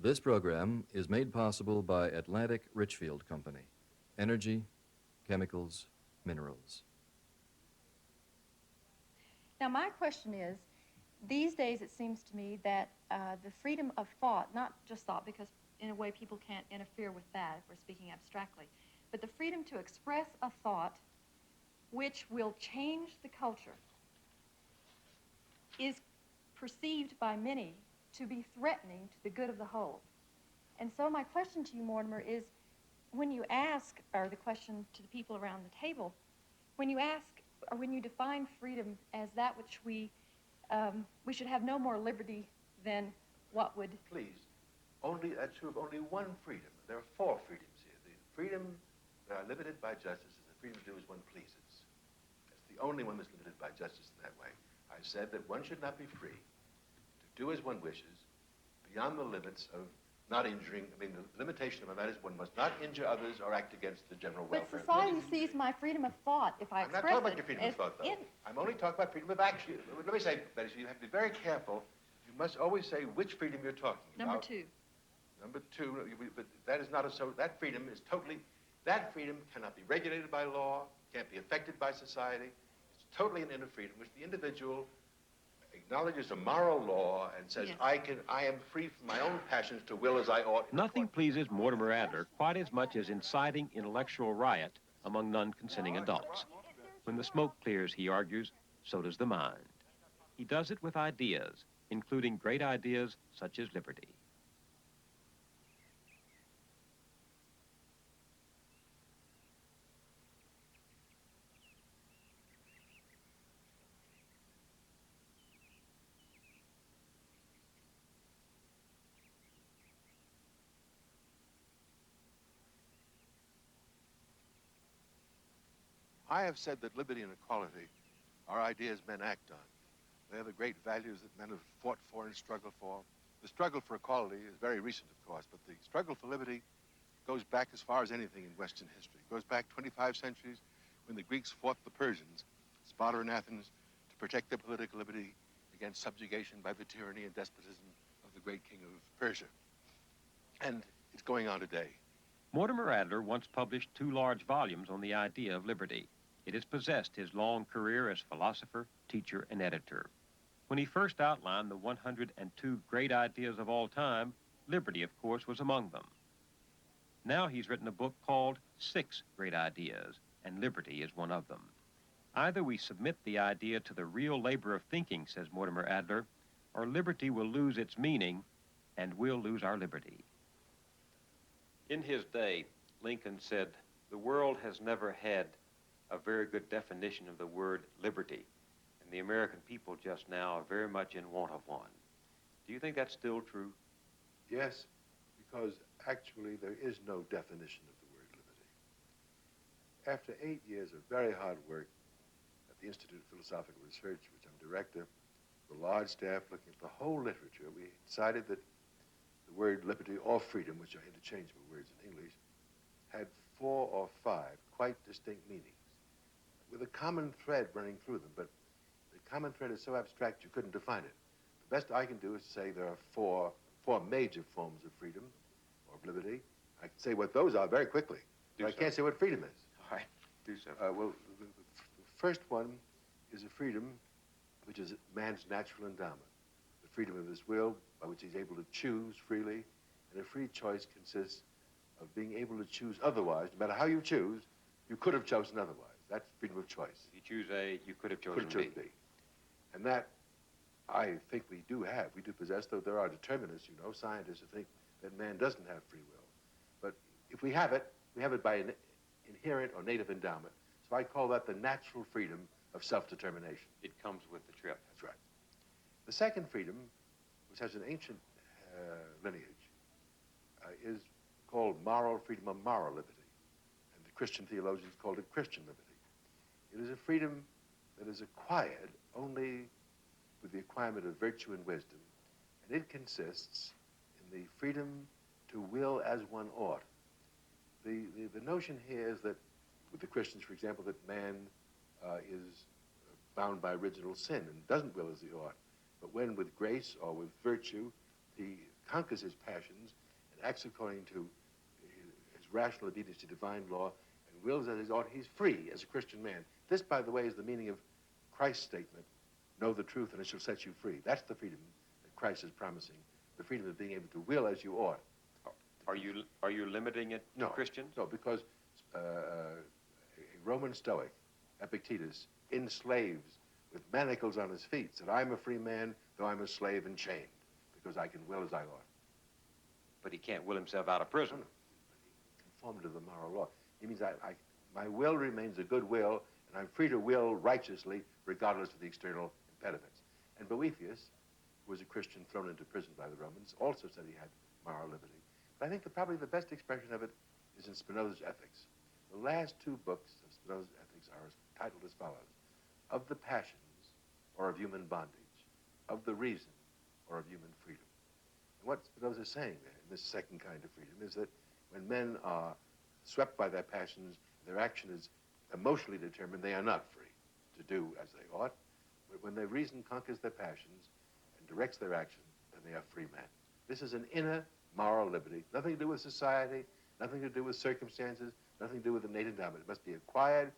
This program is made possible by Atlantic Richfield Company. Energy, chemicals, minerals. Now, my question is, these days it seems to me that the freedom of thought, not just thought, because in a way people can't interfere with that if we're speaking abstractly, but the freedom to express a thought which will change the culture is perceived by many to be threatening to the good of the whole. And so my question to you, Mortimer, is when you ask, or the question to the people around the table, when you ask, or when you define freedom as that which we should have no more liberty than what would... Please, that's true of only one freedom. There are four freedoms here. The freedom that are limited by justice is the freedom to do as one pleases. That's the only one that's limited by justice in that way. I said that one should not be free to do as one wishes beyond the limits of not injuring. I mean, the limitation of that is one must not injure others or act against the general welfare. But society sees my freedom of thought if I express it. I'm not talking about your freedom of thought, though. I'm only talking about freedom of action. Let me say, Betty, you have to be very careful. You must always say which freedom you're talking about. Number two. Number two, but that is not that freedom is totally, that freedom cannot be regulated by law, can't be affected by society. It's totally an inner freedom, which the individual acknowledges a moral law and says, yes, I am free from my own passions to will as I ought. Nothing pleases Mortimer Adler quite as much as inciting intellectual riot among non-consenting adults. When the smoke clears, he argues, so does the mind. He does it with ideas, including great ideas such as liberty. I have said that liberty and equality are ideas men act on. They are the great values that men have fought for and struggled for. The struggle for equality is very recent, of course, but the struggle for liberty goes back as far as anything in Western history. It goes back 25 centuries when the Greeks fought the Persians, Sparta and Athens, to protect their political liberty against subjugation by the tyranny and despotism of the great king of Persia. And it's going on today. Mortimer Adler once published 2 large volumes on the idea of liberty. It has possessed his long career as philosopher, teacher, and editor. When he first outlined the 102 great ideas of all time, liberty, of course, was among them. Now he's written a book called 6 Great Ideas, and liberty is one of them. Either we submit the idea to the real labor of thinking, says Mortimer Adler, or liberty will lose its meaning, and we'll lose our liberty. In his day, Lincoln said, "The world has never had a very good definition of the word liberty, and the American people just now are very much in want of one." Do you think that's still true? Yes, because actually there is no definition of the word liberty. After 8 years of very hard work at the Institute of Philosophical Research, which I'm director, with a large staff looking at the whole literature, we decided that the word liberty or freedom, which are interchangeable words in English, had 4 or 5 quite distinct meanings, with a common thread running through them, but the common thread is so abstract you couldn't define it. The best I can do is say there are four major forms of freedom, or of liberty. I can say what those are very quickly, but I can't say what freedom is. All right, do so. Well, the first one is a freedom which is man's natural endowment, the freedom of his will, by which he's able to choose freely, and a free choice consists of being able to choose otherwise. No matter how you choose, you could have chosen otherwise. That's freedom of choice. If you choose A, you could have chosen B. And that, I think we do have. We do possess, though there are determinists, you know, scientists who think that man doesn't have free will. But if we have it by an inherent or native endowment. So I call that the natural freedom of self-determination. It comes with the trip. That's right. The second freedom, which has an ancient lineage, is called moral freedom or moral liberty. And the Christian theologians called it Christian liberty. It is a freedom that is acquired only with the acquirement of virtue and wisdom, and it consists in the freedom to will as one ought. The notion here is that, with the Christians, for example, that man is bound by original sin and doesn't will as he ought. But when with grace or with virtue he conquers his passions and acts according to his rational obedience to divine law and wills as he ought, he's free as a Christian man. This, by the way, is the meaning of Christ's statement, know the truth and it shall set you free. That's the freedom that Christ is promising, the freedom of being able to will as you ought. Are you limiting it to Christians? No, because a Roman Stoic, Epictetus, enslaved with manacles on his feet, said, I'm a free man, though I'm a slave and chained, because I can will as I ought. But he can't will himself out of prison. No. Conform to the moral law. He means my will remains a good will, and I'm free to will righteously, regardless of the external impediments. And Boethius, who was a Christian thrown into prison by the Romans, also said he had moral liberty. But I think probably the best expression of it is in Spinoza's Ethics. The last two books of Spinoza's Ethics are titled as follows: Of the Passions, or of Human Bondage, of the Reason, or of Human Freedom. And what Spinoza is saying there, in this second kind of freedom, is that when men are swept by their passions, their action is emotionally determined, they are not free to do as they ought. But when their reason conquers their passions and directs their action, then they are free men. This is an inner moral liberty, nothing to do with society, nothing to do with circumstances, nothing to do with innate endowment. It must be acquired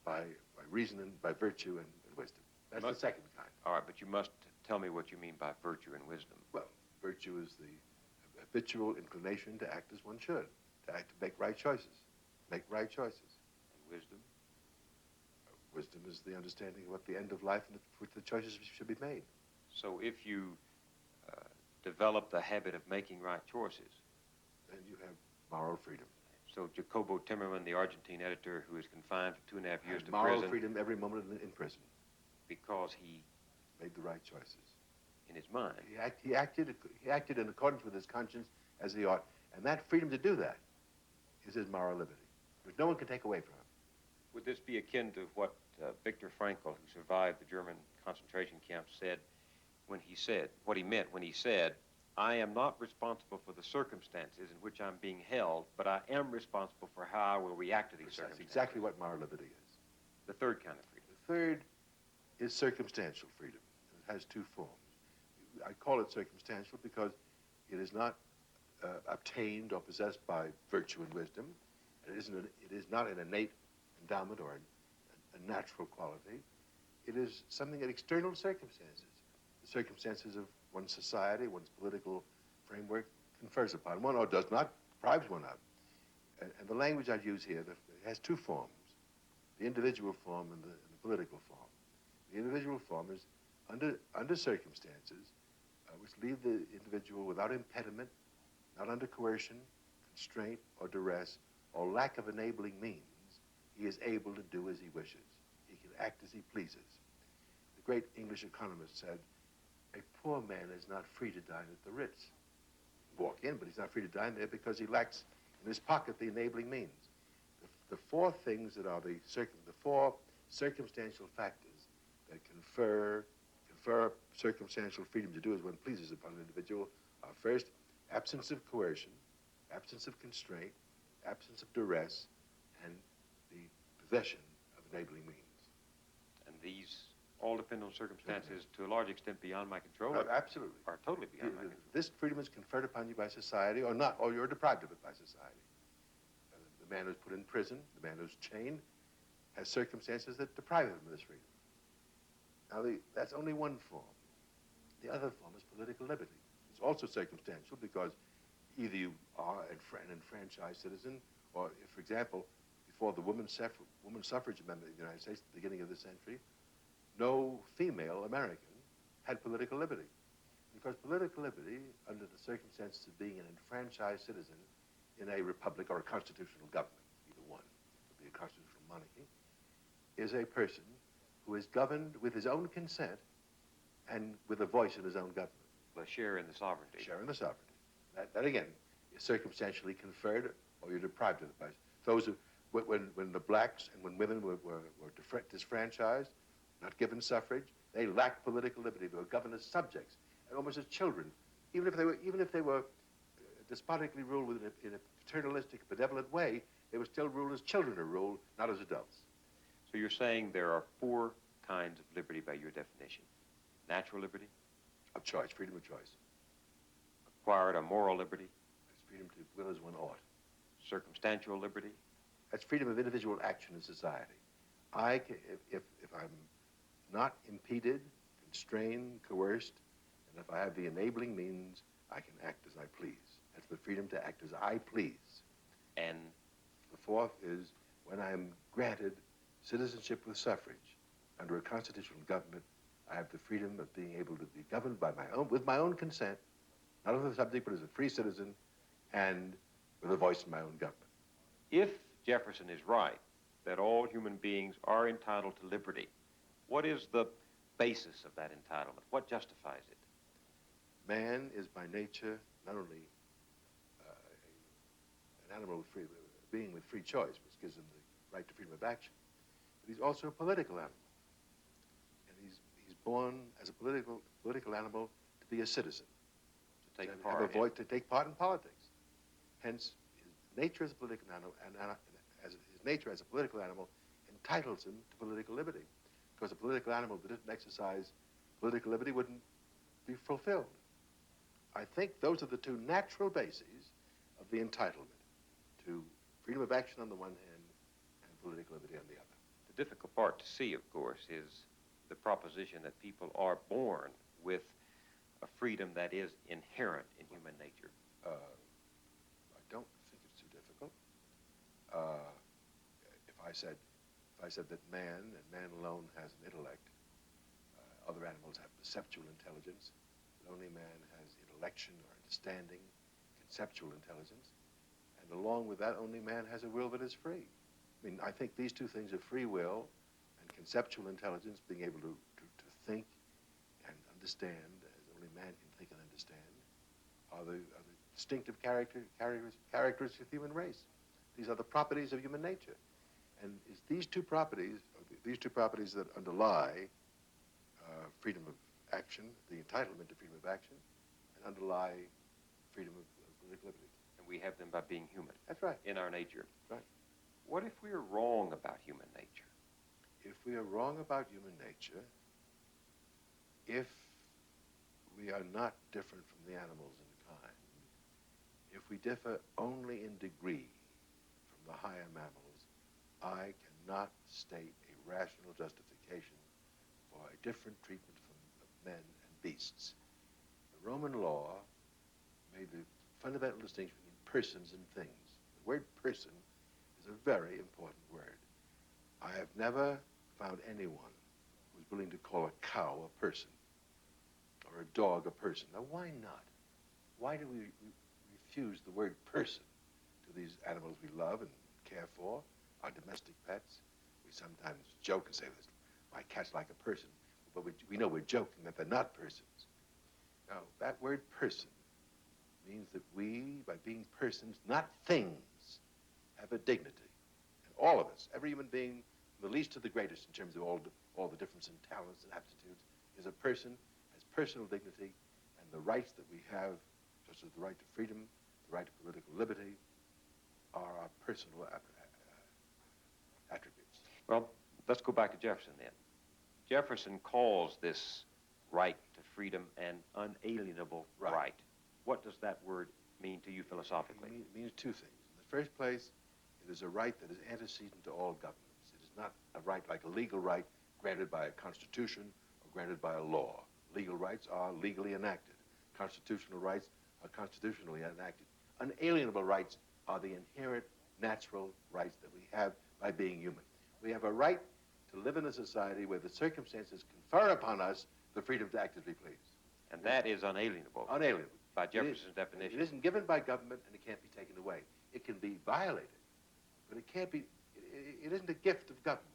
by reason and by virtue and wisdom. That's the second kind. All right, but you must tell me what you mean by virtue and wisdom. Well, virtue is the habitual inclination to act as one should, to make right choices. Make right choices. And wisdom? Wisdom is the understanding of what the end of life and which the choices should be made. So if you develop the habit of making right choices, then you have moral freedom. So Jacobo Timmerman, the Argentine editor who is confined for 2.5 years to moral prison, freedom every moment in prison. Because he made the right choices. In his mind. He acted in accordance with his conscience as he ought. And that freedom to do that is his moral liberty, which no one can take away from him. Would this be akin to what Viktor Frankl, who survived the German concentration camp, said when he said, what he meant when he said, I am not responsible for the circumstances in which I'm being held, but I am responsible for how I will react to these circumstances. That's exactly what moral liberty is. The third kind of freedom. The third is circumstantial freedom. It has two forms. I call it circumstantial because it is not obtained or possessed by virtue and wisdom. It is not an innate endowment or a natural quality. It is something that external circumstances, the circumstances of one's society, one's political framework, confers upon one or does not, deprives one of. And the language I use here, it has two forms, the individual form and the political form. The individual form is under circumstances which leave the individual without impediment, not under coercion, constraint, or duress, or lack of enabling means. He is able to do as he wishes. He can act as he pleases. The great English economist said, a poor man is not free to dine at the Ritz. Walk in, but he's not free to dine there because he lacks in his pocket the enabling means. The four things that are the four circumstantial factors that confer circumstantial freedom to do as one pleases upon an individual are first, absence of coercion, absence of constraint, absence of duress, and the possession of enabling means. And these all depend on circumstances to a large extent beyond my control? Absolutely. Or totally beyond my control? This freedom is conferred upon you by society or not, or you're deprived of it by society. The man who's put in prison, the man who's chained, has circumstances that deprive him of this freedom. Now, that's only one form. The other form is political liberty. It's also circumstantial because either you are an enfranchised citizen, or if, for example, before the woman suffrage amendment in the United States at the beginning of the century, no female American had political liberty. Because political liberty, under the circumstances of being an enfranchised citizen in a republic or a constitutional government, either one, it would be a constitutional monarchy, is a person who is governed with his own consent and with a voice in his own government. A share in the sovereignty. Share in the sovereignty. That again, is circumstantially conferred, or you're deprived of it by those who, when the blacks and when women were disfranchised, not given suffrage, they lacked political liberty. They were governed as subjects, and almost as children. Even if they were despotically ruled in a paternalistic, benevolent way, they were still ruled as children are ruled, not as adults. So you're saying there are four kinds of liberty by your definition. Natural liberty? Of choice, freedom of choice. required a moral liberty, That's freedom to will as one ought. circumstantial liberty, That's freedom of individual action in society. If I'm not impeded, constrained, coerced, and if I have the enabling means, I can act as I please. That's the freedom to act as I please. and The fourth is when I am granted citizenship with suffrage under a constitutional government, I have the freedom of being able to be governed by with my own consent, not as a subject, but as a free citizen, and with a voice in my own government. if Jefferson is right that all human beings are entitled to liberty, what is the basis of that entitlement? What justifies it? Man is by nature not only an animal with free, being with free choice, which gives him the right to freedom of action, but he's also a political animal. And he's born as a political animal to be a citizen, To take have part a voice, to take part in politics. Hence, his nature as a political animal, and as his nature as a political animal entitles him to political liberty, because a political animal that didn't exercise political liberty wouldn't be fulfilled. I think those are the two natural bases of the entitlement to freedom of action on the one hand and political liberty on the other. The difficult part to see, of course, is the proposition that people are born with a freedom that is inherent in human nature. I don't think it's too difficult. If I said that man and man alone has an intellect, other animals have perceptual intelligence, but only man has intellection or understanding, conceptual intelligence, and along with that, only man has a will that is free. I mean, I think these two things of free will and conceptual intelligence, being able to think and understand as only man can think and understand, are the distinctive characteristics of the human race. These are the properties of human nature. And it's these two properties that underlie freedom of action, the entitlement to freedom of action, and underlie freedom of political liberty. And we have them by being human. That's right. In our nature. Right. What if we are wrong about human nature? If we are wrong about human nature, if we are not different from the animals in kind, if we differ only in degree from the higher mammals, I cannot state a rational justification for a different treatment of men and beasts. The Roman law made the fundamental distinction between persons and things. The word person is a very important word. I have never found anyone who was willing to call a cow a person or a dog a person. Now, why not? Why do we refuse the word person to these animals we love and care for, our domestic pets? We sometimes joke and say, my cat's like a person, but we know we're joking, that they're not persons. Now, that word person means that we, by being persons, not things, have a dignity. And all of us, every human being, from the least to the greatest in terms of all the difference in talents and aptitudes, is a person, has personal dignity, and the rights that we have, such as the right to freedom, the right to political liberty, are our personal attributes. Well, let's go back to Jefferson then. Jefferson calls this right to freedom an unalienable right. What does that word mean to you philosophically? It means two things. In the first place, it is a right that is antecedent to all governments. It is not a right like a legal right granted by a constitution or granted by a law. Legal rights are legally enacted. Constitutional rights are constitutionally enacted. Unalienable rights are the inherent natural rights that we have by being human. We have a right to live in a society where the circumstances confer upon us the freedom to act as we please. And that is unalienable. Unalienable. By Jefferson's definition. It isn't given by government and it can't be taken away. It can be violated, but it can't be, it isn't a gift of government.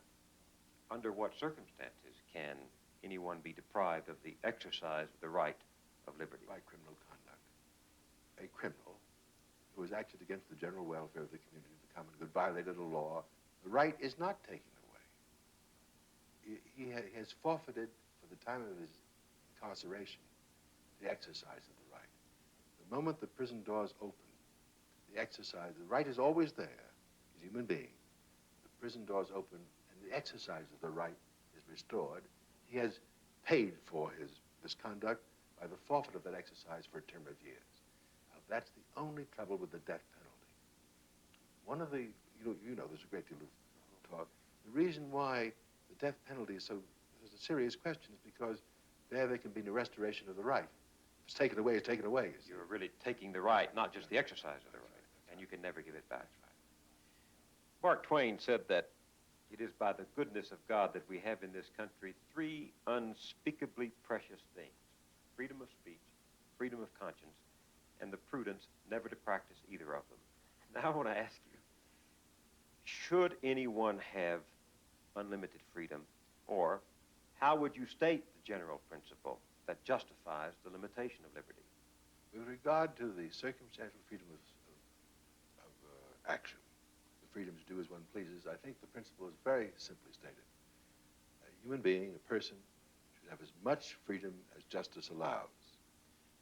Under what circumstances can anyone be deprived of the exercise of the right of liberty? By criminal conduct. A criminal who has acted against the general welfare of the community, the common good, violated a law, the right is not taken away. He has forfeited, for the time of his incarceration, the exercise of the right. The moment the prison doors open, the exercise, the right is always there. He's a human being. The prison doors open and the exercise of the right is restored. He has paid for his misconduct by the forfeit of that exercise for a term of years. That's the only trouble with the death penalty. One of the, you know there's a great deal of talk. The reason why the death penalty is a serious question is because there can be no restoration of the right. If it's taken away, it's taken away. You're really taking the right, not just the exercise of the right, and you can never give it back. Mark Twain said that it is by the goodness of God that we have in this country three unspeakably precious things: freedom of speech, freedom of conscience, and the prudence never to practice either of them. Now I want to ask you, should anyone have unlimited freedom, or how would you state the general principle that justifies the limitation of liberty? With regard to the circumstantial freedom of action, the freedom to do as one pleases, I think the principle is very simply stated. A human being, a person, should have as much freedom as justice allows,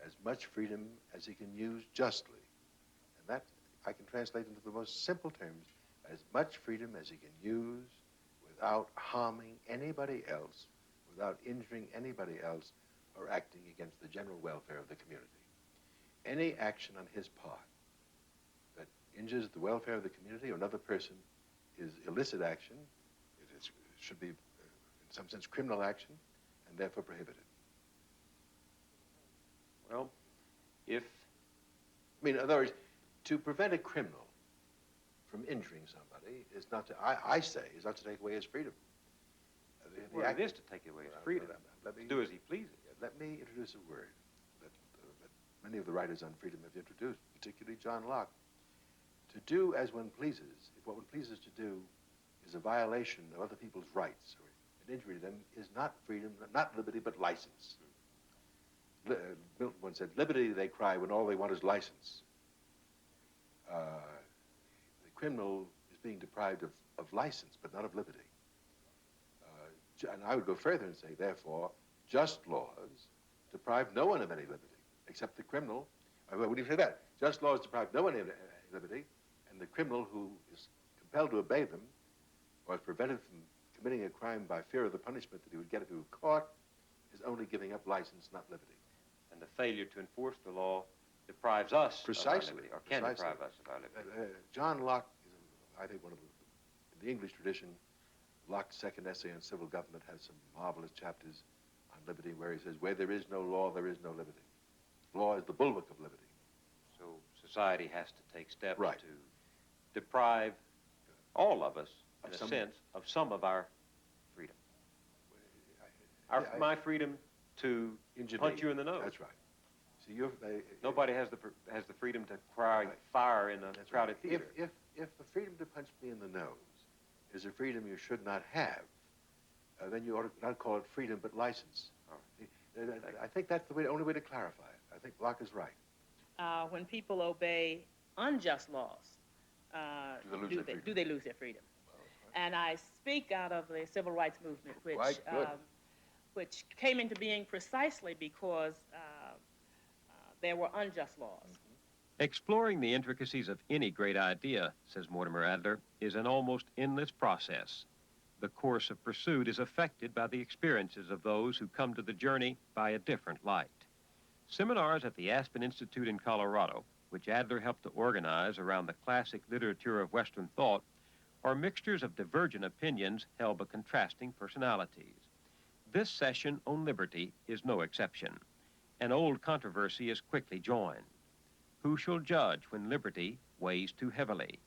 as much freedom as he can use justly. And that I can translate into the most simple terms: as much freedom as he can use without harming anybody else, without injuring anybody else, or acting against the general welfare of the community. Any action on his part that injures the welfare of the community or another person is illicit action. It should be, in some sense, criminal action, and therefore prohibited. Well, if... I mean, in other words, to prevent a criminal from injuring somebody is not to, I say, is not to take away his freedom. Well, it is to take away his freedom, Let me to do as he pleases. Let me introduce a word that many of the writers on freedom have introduced, particularly John Locke. To do as one pleases, if what one pleases to do is a violation of other people's rights or an injury to them, is not freedom, not liberty, but license. Milton once said, liberty, they cry, when all they want is license. The criminal is being deprived of license, but not of liberty. And I would go further and say, therefore, just laws deprive no one of any liberty, except the criminal. I wouldn't even say that. Just laws deprive no one of any liberty, and the criminal who is compelled to obey them, or is prevented from committing a crime by fear of the punishment that he would get if he were caught, is only giving up license, not liberty. And the failure to enforce the law deprives us of our liberty, or can deprive us of our liberty. John Locke is, I think, one of in the English tradition, Locke's second essay on civil government has some marvelous chapters on liberty where he says, where there is no law, there is no liberty. Law is the bulwark of liberty. So society has to take steps Right. to deprive all of us, in a sense, of some of our freedom. My freedom to punch you in the nose. That's right. See, Nobody has the freedom to cry fire in a crowded theater. If the freedom to punch me in the nose is a freedom you should not have, then you ought to not call it freedom, but license. I think that's the only way to clarify it. I think Locke is right. When people obey unjust laws, do they lose their freedom? And I speak out of the civil rights movement, which came into being precisely because there were unjust laws. Exploring the intricacies of any great idea, says Mortimer Adler, is an almost endless process. The course of pursuit is affected by the experiences of those who come to the journey by a different light. Seminars at the Aspen Institute in Colorado, which Adler helped to organize around the classic literature of Western thought, are mixtures of divergent opinions held by contrasting personalities. This session on liberty is no exception. An old controversy is quickly joined. Who shall judge when liberty weighs too heavily?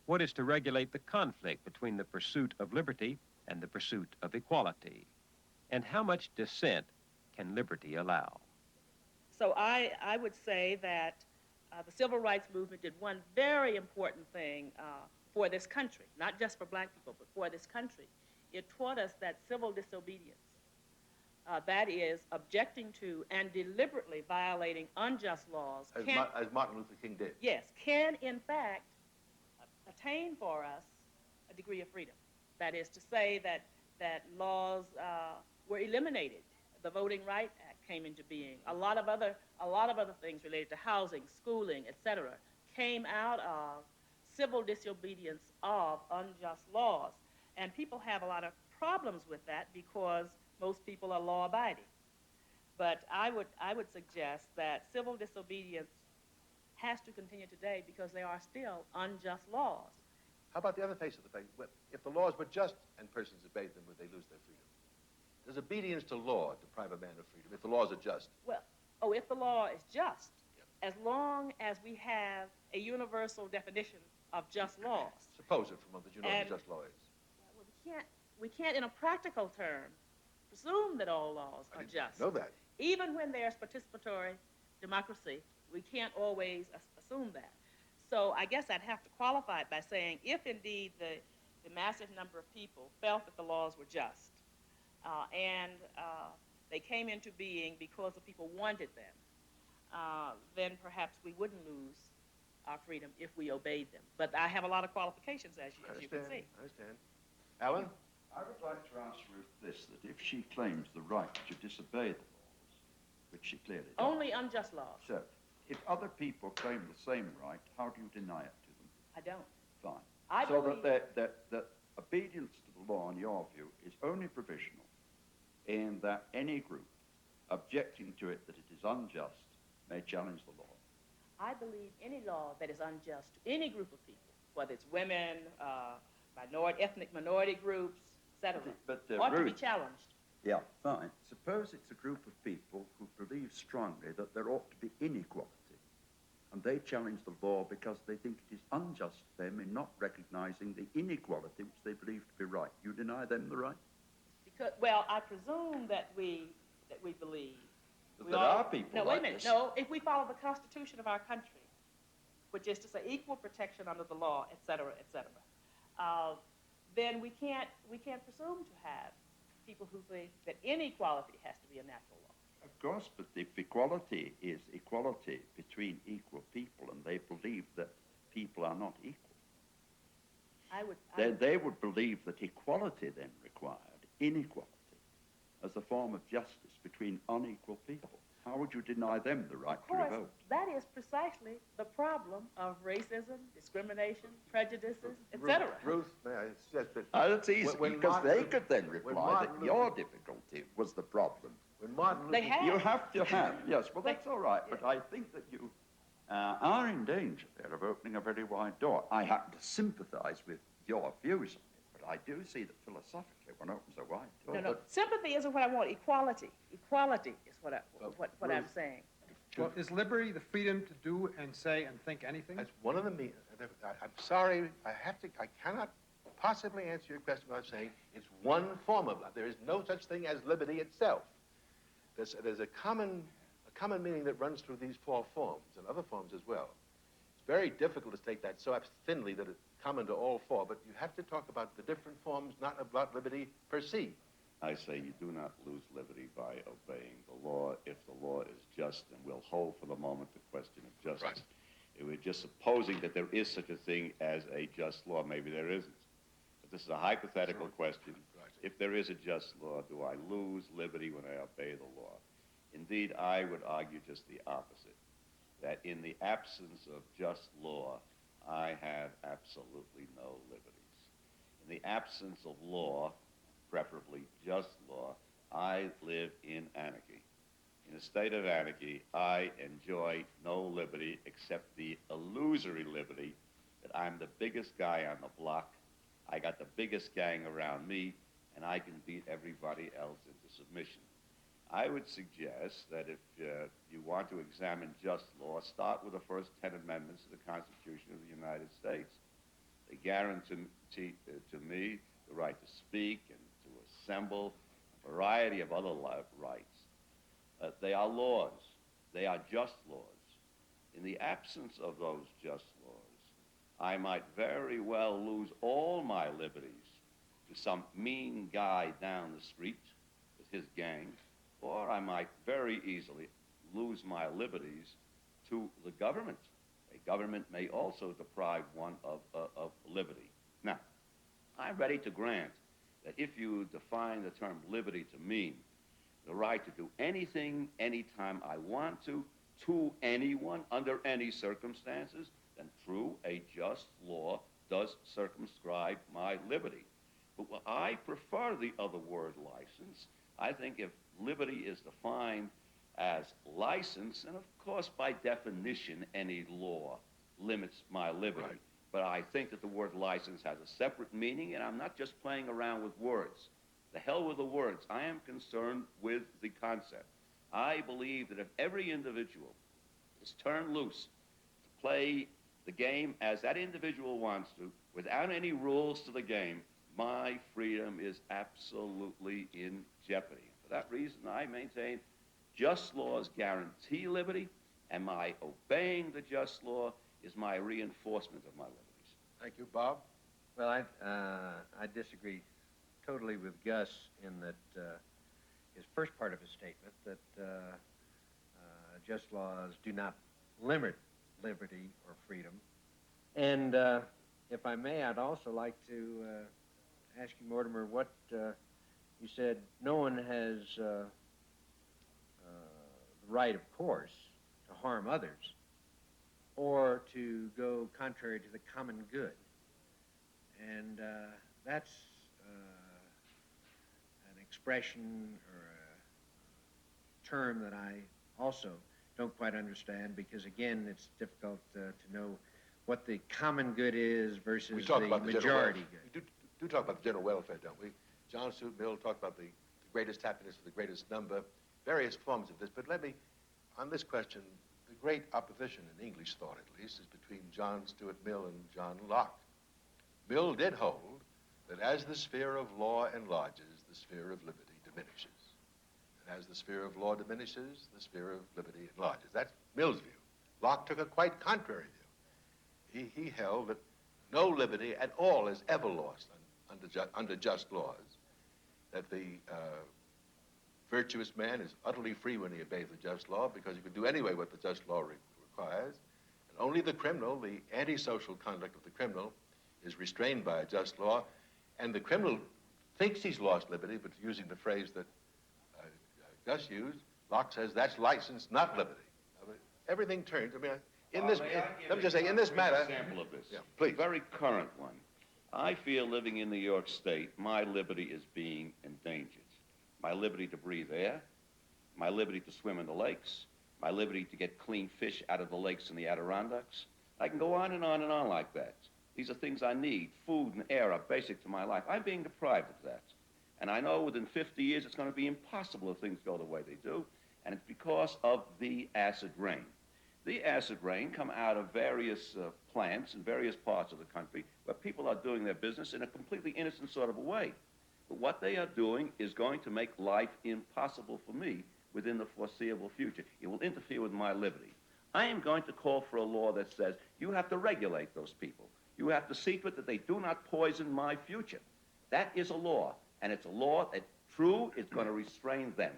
What is to regulate the conflict between the pursuit of liberty and the pursuit of equality? And how much dissent can liberty allow? So I would say that the civil rights movement did one very important thing for this country, not just for black people, but for this country. It taught us that civil disobedience, that is, objecting to and deliberately violating unjust laws, As Martin Luther King did. Yes, can in fact attain for us a degree of freedom. That is to say that laws were eliminated. The Voting Rights Act came into being. A lot of other things related to housing, schooling, etc., came out of civil disobedience of unjust laws. And people have a lot of problems with that because most people are law-abiding. But I would suggest that civil disobedience has to continue today because there are still unjust laws. How about the other face of the thing? If the laws were just and persons obeyed them, would they lose their freedom? Does obedience to law deprive a man of freedom if the laws are just? Well, if the law is just, as long as we have a universal definition of just laws. Suppose it for a moment that you know what a just law is. Well, we can't in a practical term presume that all laws are just. Know that. Even when there's participatory democracy, we can't always assume that. So I guess I'd have to qualify it by saying if indeed the massive number of people felt that the laws were just, and they came into being because the people wanted them, then perhaps we wouldn't lose our freedom if we obeyed them. But I have a lot of qualifications, as you can see. I understand. Alan? I would like to ask Ruth this, that if she claims the right to disobey the laws, which she clearly does. Only unjust laws. So, if other people claim the same right, how do you deny it to them? I don't. Fine. So that obedience to the law, in your view, is only provisional, and that any group objecting to it that it is unjust may challenge the law. I believe any law that is unjust to any group of people, whether it's women, ethnic minority groups, etc., ought to be challenged. Yeah, fine. Suppose it's a group of people who believe strongly that there ought to be inequality, and they challenge the law because they think it is unjust to them in not recognizing the inequality which they believe to be right. You deny them the right? Because, well, I presume that we believe. There are people No, like wait a minute. this. No, if we follow the Constitution of our country, which is to say equal protection under the law, et cetera, then we can't presume to have people who think that inequality has to be a natural law. Of course, but if equality is equality between equal people, and they believe that people are not equal, they would believe that equality then required inequality as a form of justice between unequal people. How would you deny them the right to revolt? That is precisely the problem of racism, discrimination, prejudices, etc. Ruth, may I suggest that... That's easy, because they could then reply that your difficulty was the problem. When Martin Luther... They have. You have to have, yes, well, that's all right, but I think that you are in danger there of opening a very wide door. I happen to sympathize with your views on it, but I do see that philosophically one opens a wide door. No. Sympathy isn't what I want. Equality. Equality is what I'm saying. Well, is liberty the freedom to do and say and think anything? That's one of the means. I'm sorry, I cannot possibly answer your question without saying it's one form of life. There is no such thing as liberty itself. There's a common meaning that runs through these four forms and other forms as well. It's very difficult to take that so thinly that it's common to all four, but you have to talk about the different forms, not about liberty per se. I say you do not lose liberty by obeying the law if the law is just, and we'll hold for the moment the question of justice. Right. If we're just supposing that there is such a thing as a just law, maybe there isn't. But this is a hypothetical question. Right. If there is a just law, do I lose liberty when I obey the law? Indeed, I would argue just the opposite, that in the absence of just law, I have absolutely no liberties. In the absence of law, preferably just law, I live in anarchy. In a state of anarchy, I enjoy no liberty except the illusory liberty that I'm the biggest guy on the block, I got the biggest gang around me, and I can beat everybody else into submission. I would suggest that if you want to examine just law, start with the first 10 amendments of the Constitution of the United States. They guarantee to me the right to speak and to assemble, a variety of other rights. They are laws. They are just laws. In the absence of those just laws, I might very well lose all my liberties to some mean guy down the street with his gang, or I might very easily lose my liberties to the government. A government may also deprive one of liberty. Now, I'm ready to grant that if you define the term liberty to mean the right to do anything, anytime I want to anyone, under any circumstances, then true, a just law does circumscribe my liberty. But I prefer the other word, license. I think if liberty is defined as license, and of course, by definition, any law limits my liberty. Right. But I think that the word license has a separate meaning, and I'm not just playing around with words. The hell with the words. I am concerned with the concept. I believe that if every individual is turned loose to play the game as that individual wants to, without any rules to the game, my freedom is absolutely in jeopardy. For that reason, I maintain just laws guarantee liberty, and my obeying the just law is my reinforcement of my liberties. Thank you. Bob? Well, I disagree totally with Gus in that his first part of his statement that just laws do not limit liberty or freedom. And if I may, I'd also like to ask you, Mortimer, what you said. No one has the right, of course, to harm others or to go contrary to the common good. And that's an expression or a term that I also don't quite understand, because again, it's difficult to know what the common good is versus We talk the about the majority We good. do talk about the general welfare, don't we? John Stuart Mill talked about the greatest happiness of the greatest number, various forms of this. But let me, on this question, the great opposition in English thought, at least, is between John Stuart Mill and John Locke. Mill did hold that as the sphere of law enlarges, the sphere of liberty diminishes. And as the sphere of law diminishes, the sphere of liberty enlarges. That's Mill's view. Locke took a quite contrary view. He held that no liberty at all is ever lost under just laws, that the virtuous man is utterly free when he obeys the just law, because he can do anyway what the just law requires, and only the criminal, the antisocial conduct of the criminal, is restrained by a just law, and the criminal thinks he's lost liberty, but using the phrase that Gus used, Locke says that's license, not liberty. I mean, everything turns, I mean, let me just say, in this matter... Example of this. Yeah, please. A very current one. I feel living in New York State, my liberty is being endangered. My liberty to breathe air, my liberty to swim in the lakes, my liberty to get clean fish out of the lakes in the Adirondacks. I can go on and on and on like that. These are things I need. Food and air are basic to my life. I'm being deprived of that. And I know within 50 years it's going to be impossible if things go the way they do, and it's because of the acid rain. The acid rain come out of various plants in various parts of the country where people are doing their business in a completely innocent sort of a way. But what they are doing is going to make life impossible for me within the foreseeable future. It will interfere with my liberty. I am going to call for a law that says you have to regulate those people. You have to see to it that they do not poison my future. That is a law, and it's a law that, true, is going to restrain them.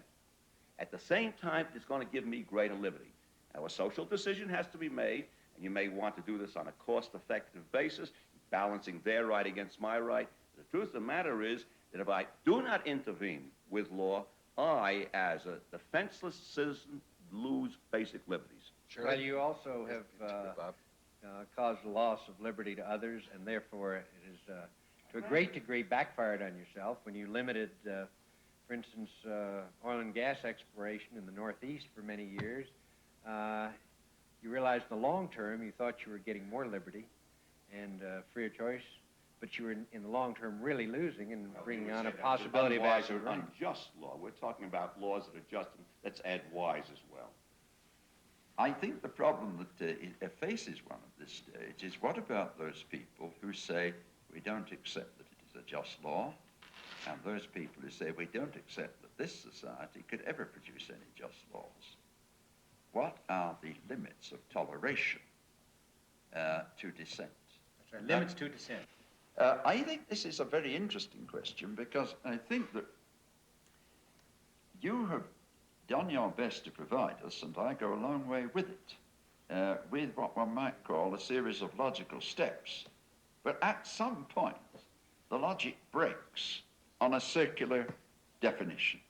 At the same time, it's going to give me greater liberty. Now, a social decision has to be made, and you may want to do this on a cost-effective basis, balancing their right against my right. The truth of the matter is that if I do not intervene with law, I, as a defenseless citizen, lose basic liberties. Sure. Well, you also have caused the loss of liberty to others, and therefore it is, to a great degree, backfired on yourself when you limited, for instance, oil and gas exploration in the Northeast for many years. You realized in the long term you thought you were getting more liberty and freer choice, but you were in the long term really losing and bringing on a possibility of unwise acid or rain. unjust law. We're talking about laws that are just. Let's add wise as well. I think the problem that faces one at this stage is, what about those people who say we don't accept that it is a just law, and those people who say we don't accept that this society could ever produce any just laws? What are the limits of toleration to dissent? That's right. Limits to dissent. I think this is a very interesting question, because I think that you have done your best to provide us, and I go a long way with it, with what one might call a series of logical steps. But at some point, the logic breaks on a circular definition.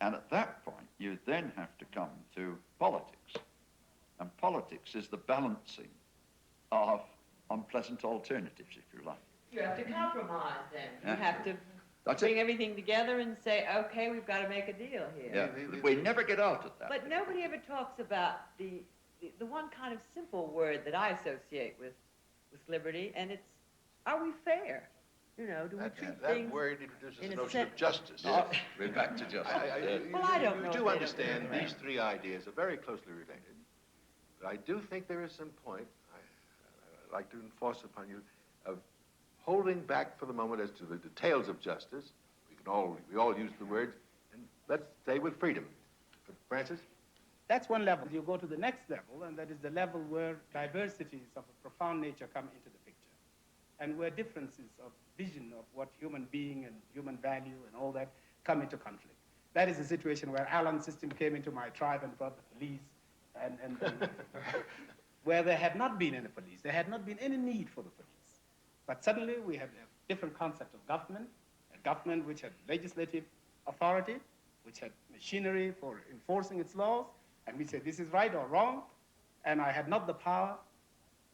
And at that point, you then have to come to politics. And politics is the balancing of unpleasant alternatives, if you like. You have to compromise then. You have to That's it. everything together and say, okay, we've got to make a deal here. Yeah, we never get out of that. But nobody ever talks about the one kind of simple word that I associate with liberty, and it's, are we fair? You know, do we treat That things word introduces in the a notion of sense? justice. We're back to justice. Well, I don't you know do if they understand don't these three ideas are very closely related. But I do think there is some point, I'd like to enforce upon you, of holding back for the moment as to the details of justice. We all use the words, and let's stay with freedom. But Francis? That's one level. You go to the next level, and that is the level where diversities of a profound nature come into the picture, and where differences of vision of what human being and human value and all that come into conflict. That is the situation where Allen's system came into my tribe and brought the police, and where there had not been any police. There had not been any need for the police. But suddenly we had a different concept of government, a government which had legislative authority, which had machinery for enforcing its laws, and we said this is right or wrong, and I had not the power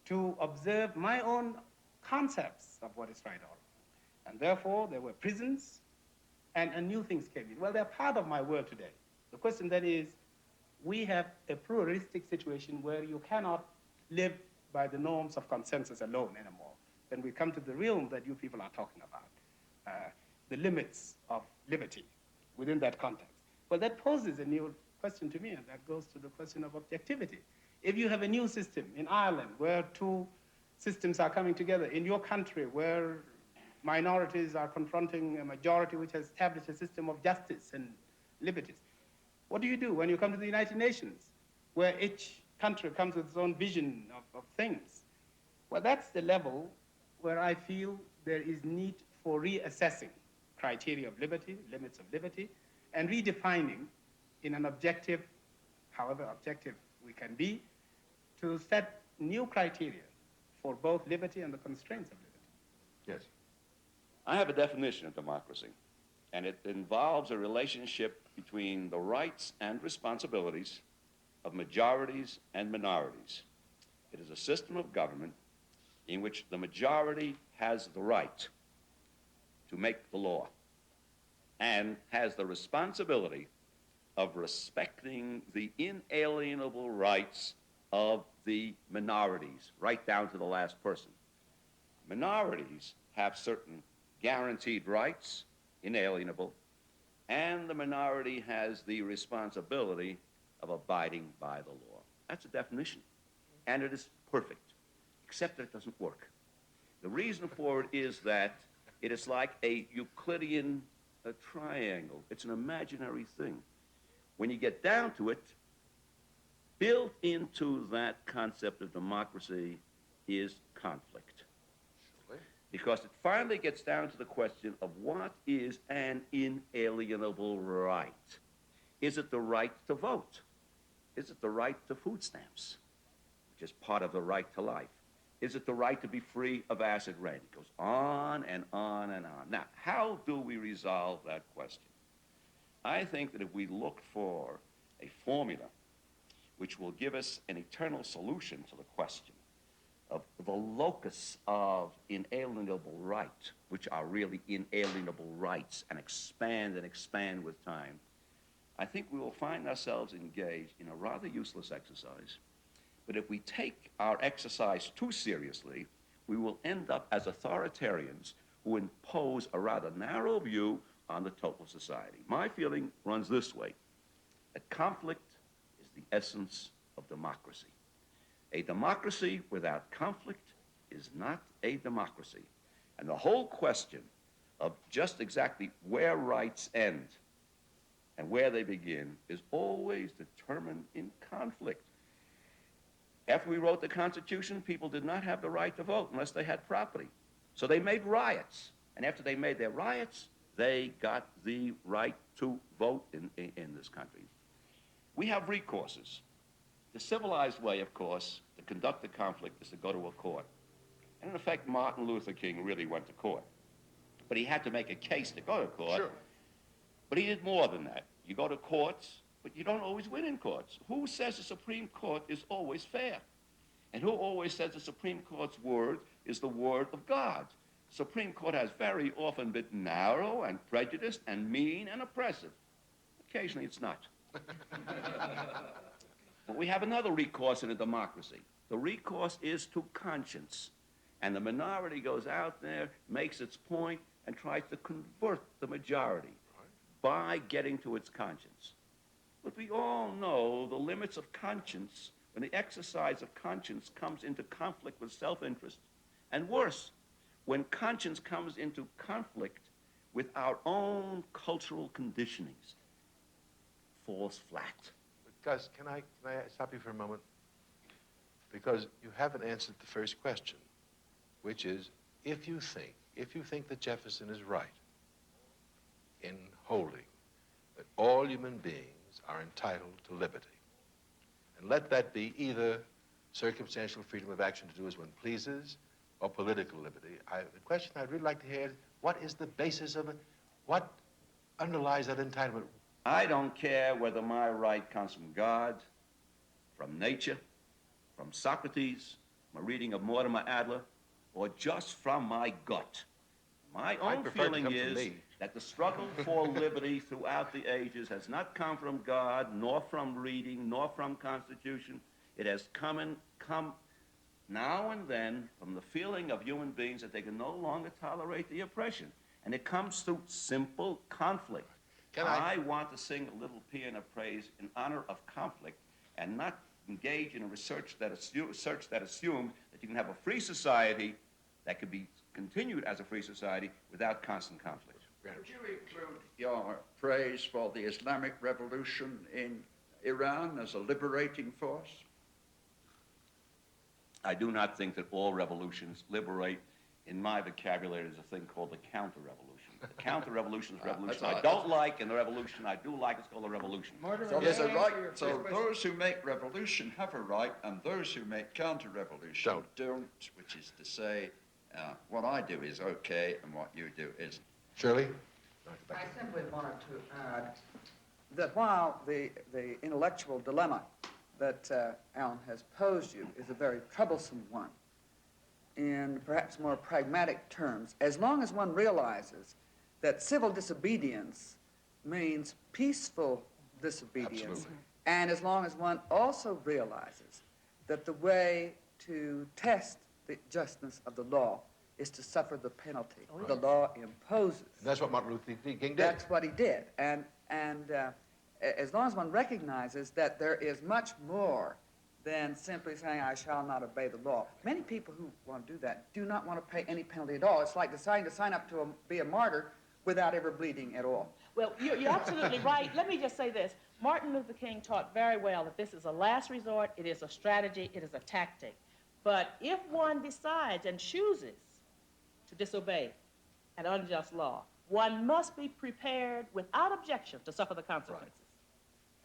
to observe my own concepts of what is right or wrong. And therefore, there were prisons, and new things came in. Well, they're part of my world today. The question then is, we have a pluralistic situation where you cannot live by the norms of consensus alone anymore. Then we come to the realm that you people are talking about, the limits of liberty within that context. Well, that poses a new question to me, and that goes to the question of objectivity. If you have a new system in Ireland where two systems are coming together, in your country where minorities are confronting a majority which has established a system of justice and liberties, what do you do when you come to the United Nations, where each country comes with its own vision of things? Well, that's the level where I feel there is need for reassessing criteria of liberty, limits of liberty, and redefining in an objective, however objective we can be, to set new criteria for both liberty and the constraints of liberty. Yes. I have a definition of democracy, and it involves a relationship between the rights and responsibilities of majorities and minorities. It is a system of government in which the majority has the right to make the law and has the responsibility of respecting the inalienable rights of the minorities, right down to the last person. Minorities have certain guaranteed rights, inalienable, and the minority has the responsibility of abiding by the law. That's a definition, and it is perfect, except that it doesn't work. The reason for it is that it is like a Euclidean triangle. It's an imaginary thing. When you get down to it, built into that concept of democracy is conflict. Because it finally gets down to the question of what is an inalienable right. Is it the right to vote? Is it the right to food stamps, which is part of the right to life? Is it the right to be free of acid rain? It goes on and on and on. Now, how do we resolve that question? I think that if we look for a formula which will give us an eternal solution to the question of the locus of inalienable right, which are really inalienable rights and expand with time, I think we will find ourselves engaged in a rather useless exercise. But if we take our exercise too seriously, we will end up as authoritarians who impose a rather narrow view on the total society. My feeling runs this way, that conflict is the essence of democracy. A democracy without conflict is not a democracy. And the whole question of just exactly where rights end and where they begin is always determined in conflict. After we wrote the Constitution, people did not have the right to vote unless they had property. So they made riots. And after they made their riots, they got the right to vote in this country. We have recourses. The civilized way, of course, to conduct the conflict is to go to a court. And in effect, Martin Luther King really went to court. But he had to make a case to go to court. Sure. But he did more than that. You go to courts, but you don't always win in courts. Who says the Supreme Court is always fair? And who always says the Supreme Court's word is the word of God? Supreme Court has very often been narrow and prejudiced and mean and oppressive. Occasionally it's not. But we have another recourse in a democracy. The recourse is to conscience. And the minority goes out there, makes its point, and tries to convert the majority by getting to its conscience. But we all know the limits of conscience when the exercise of conscience comes into conflict with self-interest, and worse, when conscience comes into conflict with our own cultural conditionings, falls flat. Gus, can I stop you for a moment? Because you haven't answered the first question, which is, if you think that Jefferson is right in holding that all human beings are entitled to liberty, and let that be either circumstantial freedom of action to do as one pleases or political liberty, the question I'd really like to hear is, what is the basis of it? What underlies that entitlement? I don't care whether my right comes from God, from nature, from Socrates, from a reading of Mortimer Adler, or just from my gut. My own feeling is that the struggle for liberty throughout the ages has not come from God, nor from reading, nor from Constitution. It has come now and then from the feeling of human beings that they can no longer tolerate the oppression. And it comes through simple conflict. I want to sing a little paean of praise in honor of conflict and not engage in a research that assumes that you can have a free society that could be continued as a free society without constant conflict. Would you include your praise for the Islamic Revolution in Iran as a liberating force? I do not think that all revolutions liberate. In my vocabulary, there's a thing called the counter-revolution. The counter-revolution is a revolution I don't like, and the revolution I do like is called a revolution. So there's a right, so those who make revolution have a right, and those who make counter-revolution don't, which is to say, what I do is okay, and what you do isn't. Shirley? I simply wanted to add that while the intellectual dilemma that Alan has posed you is a very troublesome one, in perhaps more pragmatic terms, as long as one realizes that civil disobedience means peaceful disobedience, Absolutely. and as long as one also realizes that the way to test the justness of the law is to suffer the penalty the law imposes. And that's what Martin Luther King did. That's what he did. And as long as one recognizes that there is much more than simply saying, I shall not obey the law. Many people who want to do that do not want to pay any penalty at all. It's like deciding to sign up to be a martyr without ever bleeding at all. Well, you're absolutely right. Let me just say this. Martin Luther King taught very well that this is a last resort, it is a strategy, it is a tactic. But if one decides and chooses to disobey an unjust law, one must be prepared without objection to suffer the consequences.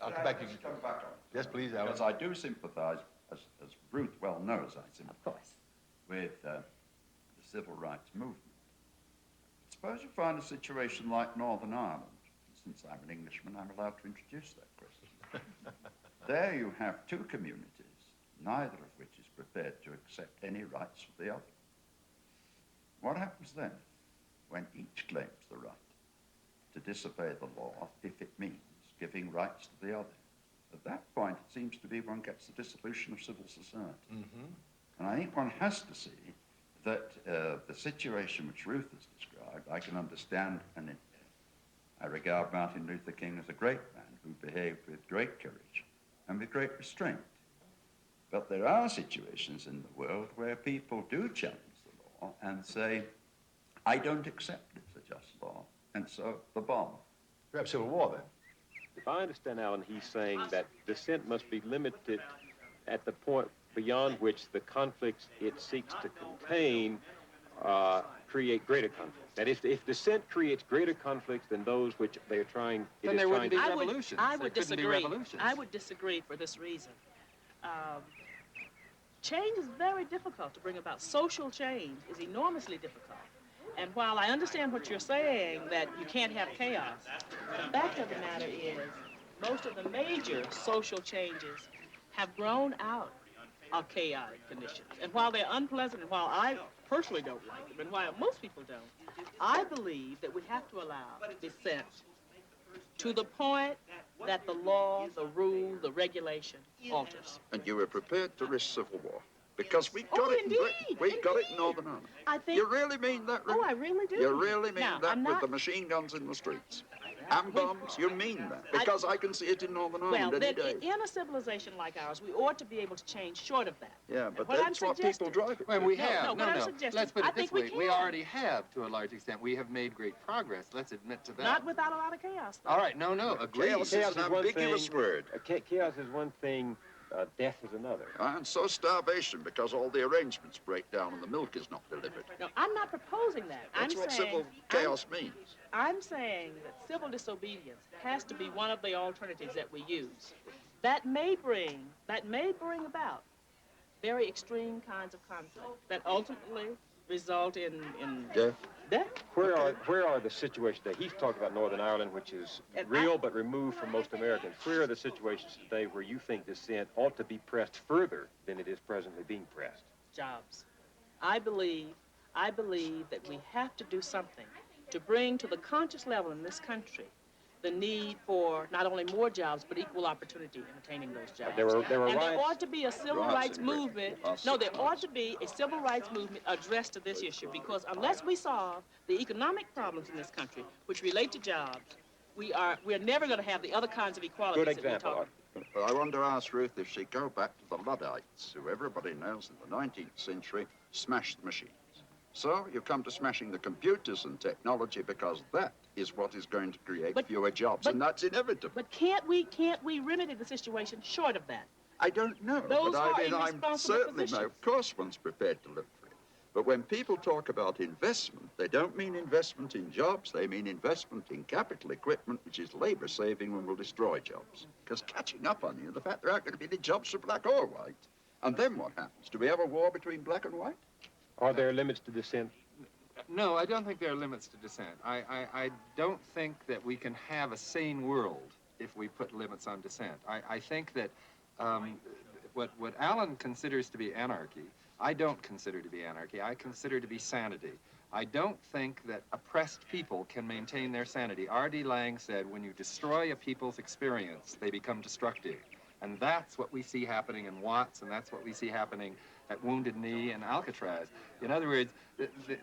I'll come back to you. Come back on. Yes, please, Alan. Because I do sympathize, as Ruth well knows, I sympathize with the civil rights movement. Suppose you find a situation like Northern Ireland. Since I'm an Englishman, I'm allowed to introduce that question. There you have two communities, neither of which is prepared to accept any rights of the other. What happens then when each claims the right to disobey the law if it means giving rights to the other? At that point, it seems to be one gets the dissolution of civil society. Mm-hmm. And I think one has to see that the situation which Ruth has described, I can understand, and I regard Martin Luther King as a great man who behaved with great courage and with great restraint. But there are situations in the world where people do challenge the law and say, I don't accept it's a just law, and so the bomb. We have civil war then. If I understand Alan, he's saying that dissent must be limited at the point beyond which the conflicts it seeks to contain create greater conflicts. That is, if dissent creates greater conflicts than those which they are trying, then there wouldn't be I revolutions. I would There couldn't be disagree. revolutions. I would disagree for this reason. Change is very difficult to bring about. Social change is enormously difficult. And while I understand what you're saying, that you can't have chaos, the fact of the matter is most of the major social changes have grown out are chaotic conditions. And while they're unpleasant, and while I personally don't like them, and while most people don't, I believe that we have to allow dissent to the point that the law, the rule, the regulation alters. And you were prepared to risk civil war. Because we got Oh, it in Britain. indeed, We got it in indeed. Northern Ireland. I think. You really mean that, Ruth? Oh, I really do. You really mean Now, that I'm with not. the machine guns in the streets? And bombs, you mean that? Because I can see it in Northern Well, Ireland any then, day. in a civilization like ours, we ought to be able to change short of that. Yeah, but what I'm that's what people suggesting- drive it. Well, we No, have. no, what I'm suggesting, Let's put I it this think we way. We can. already have, to a large extent. We have made great progress. Let's admit to that. Not without a lot of chaos, though. All right, no, agreed. Chaos is an ambiguous word. Chaos is one thing, death is another. And so starvation, because all the arrangements break down and the milk is not delivered. No, I'm not proposing that. That's what civil chaos means. I'm saying that civil disobedience has to be one of the alternatives that we use. That may bring about very extreme kinds of conflict that ultimately result in Death. death. Where are the situations that he's talking about Northern Ireland, which is real but removed from most Americans? Where are the situations today where you think dissent ought to be pressed further than it is presently being pressed? Jobs. I believe that we have to do something to bring to the conscious level in this country the need for not only more jobs, but equal opportunity in attaining those jobs. There were and there riots. ought to be a civil rights movement. No, there ought to be a civil rights movement addressed to this issue, because unless we solve the economic problems in this country, which relate to jobs, we're never going to have the other kinds of equalities Good that we're example, talking Art. But I want to ask Ruth if she go back to the Luddites, who everybody knows in the 19th century smashed the machines. So you come to smashing the computers and technology because that is what is going to create fewer jobs, and that's inevitable. But can't we remedy the situation short of that? I don't know, Those but are I mean, I'm irresponsible certainly, positions. of course, one's prepared to look for it. But when people talk about investment, they don't mean investment in jobs, they mean investment in capital equipment, which is labor-saving and will destroy jobs. Because catching up on you, the fact there aren't going to be any jobs for black or white. And then what happens? Do we have a war between black and white? Are there limits to dissent? No, I don't think there are limits to dissent. I don't think that we can have a sane world if we put limits on dissent. I think that what Alan considers to be anarchy, I don't consider to be anarchy. I consider to be sanity. I don't think that oppressed people can maintain their sanity. R.D. Laing said, when you destroy a people's experience, they become destructive. And that's what we see happening in Watts, and that's what we see happening at Wounded Knee and Alcatraz. In other words,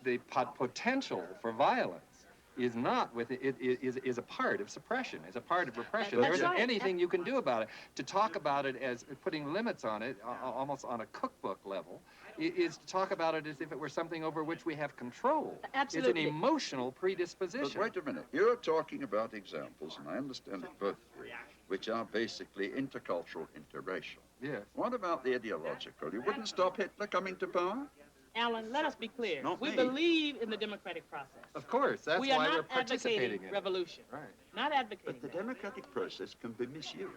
the potential for violence is not with it, is a part of suppression, is a part of repression. There isn't anything you can do about it. To talk about it as putting limits on it, almost on a cookbook level, is to talk about it as if it were something over which we have control. Absolutely. It's an emotional predisposition. But wait a minute, you're talking about examples, and I understand it perfectly, which are basically intercultural, interracial. Yes. What about the ideological? You wouldn't stop Hitler coming to power? Alan, let us be clear. Not We me. believe in the democratic process. Of course, that's We are why not we're participating advocating in it. revolution. Right. Not advocating But the that. democratic process can be misused.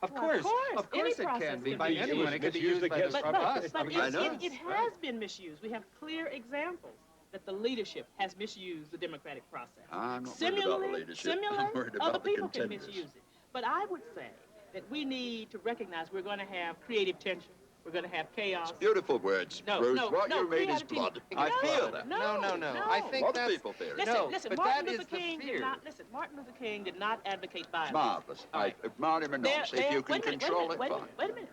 Of Well, course, any it process can be can by be anyone. used. It can be Misused used by against the But us. I know. it has been misused. We have clear examples that the leadership has misused the democratic process. I'm not worried about the leadership. I'm worried about other the people can contenders. misuse it. But I would say that we need to recognize we're going to have creative tension. We're going to have chaos. Beautiful words, No, Ruth. no, what no, you made is creativity. blood. No, I feel that. no, No. I think Lots of that's people feel it. Listen, No, listen. but Martin that Luther is the King fear. did not listen. Martin Luther King did not advocate violence. Marvelous. All right. I admire him enormously. If you can control it, fine. Wait a minute.